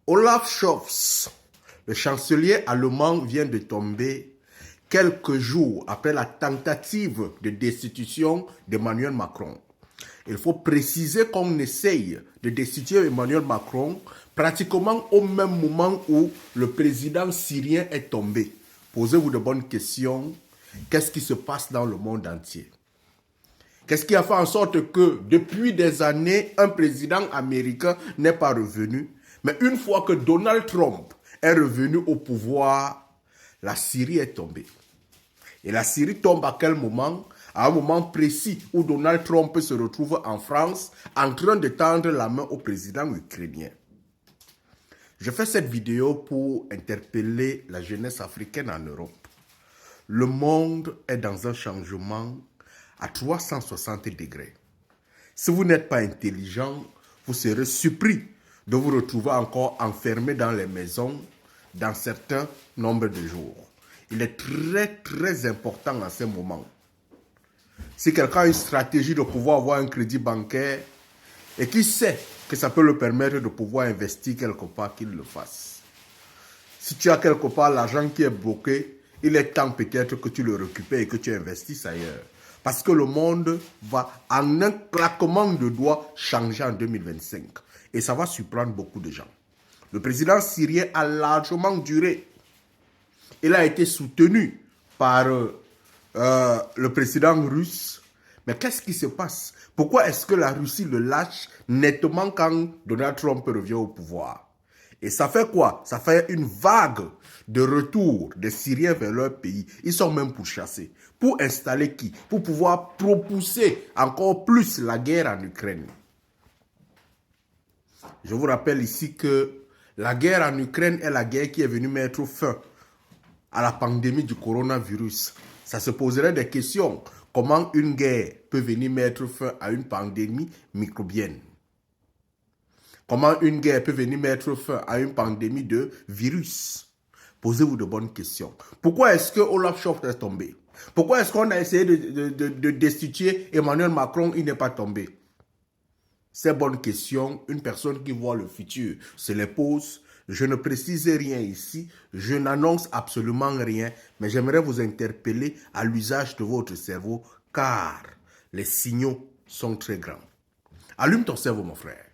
Olaf Scholz, le chancelier allemand, vient de tomber quelques jours après la tentative de destitution d'Emmanuel Macron. Il faut préciser qu'on essaye de destituer Emmanuel Macron pratiquement au même moment où le président syrien est tombé. Posez-vous de bonnes questions. Qu'est-ce qui se passe dans le monde entier? Qu'est-ce qui a fait en sorte que depuis des années, un président américain n'est pas revenu? Mais une fois que Donald Trump est revenu au pouvoir, la Syrie est tombée. Et la Syrie tombe à quel moment? À un moment précis où Donald Trump se retrouve en France en train de tendre la main au président ukrainien. Je fais cette vidéo pour interpeller la jeunesse africaine en Europe. Le monde est dans un changement à 360 degrés. Si vous n'êtes pas intelligent, vous serez surpris de vous retrouver encore enfermé dans les maisons dans certains nombres de jours. Il est très important en ce moment. Si quelqu'un a une stratégie de pouvoir avoir un crédit bancaire et qui sait que ça peut le permettre de pouvoir investir quelque part, qu'il le fasse. Si tu as quelque part l'argent qui est bloqué, il est temps peut-être que tu le récupères et que tu investisses ailleurs. Parce que le monde va, en un claquement de doigts, changer en 2025. Et ça va surprendre beaucoup de gens. Le président syrien a largement duré. Il a été soutenu par le président russe. Mais qu'est-ce qui se passe? Pourquoi est-ce que la Russie le lâche nettement quand Donald Trump revient au pouvoir? Et ça fait quoi? Ça fait une vague de retour des Syriens vers leur pays. Ils sont même pourchassés. Pour installer qui? Pour pouvoir propulser encore plus la guerre en Ukraine. Je vous rappelle ici que la guerre en Ukraine est la guerre qui est venue mettre fin à la pandémie du coronavirus. Ça se poserait des questions. Comment une guerre peut venir mettre fin à une pandémie microbienne? Comment une guerre peut venir mettre fin à une pandémie de virus? Posez-vous de bonnes questions. Pourquoi est-ce que Olaf Scholz est tombé? Pourquoi est-ce qu'on a essayé de destituer Emmanuel Macron, il n'est pas tombé? Ces bonnes questions, une personne qui voit le futur se les pose. Je ne précise rien ici, je n'annonce absolument rien, mais j'aimerais vous interpeller à l'usage de votre cerveau, car les signaux sont très grands. Allume ton cerveau, mon frère.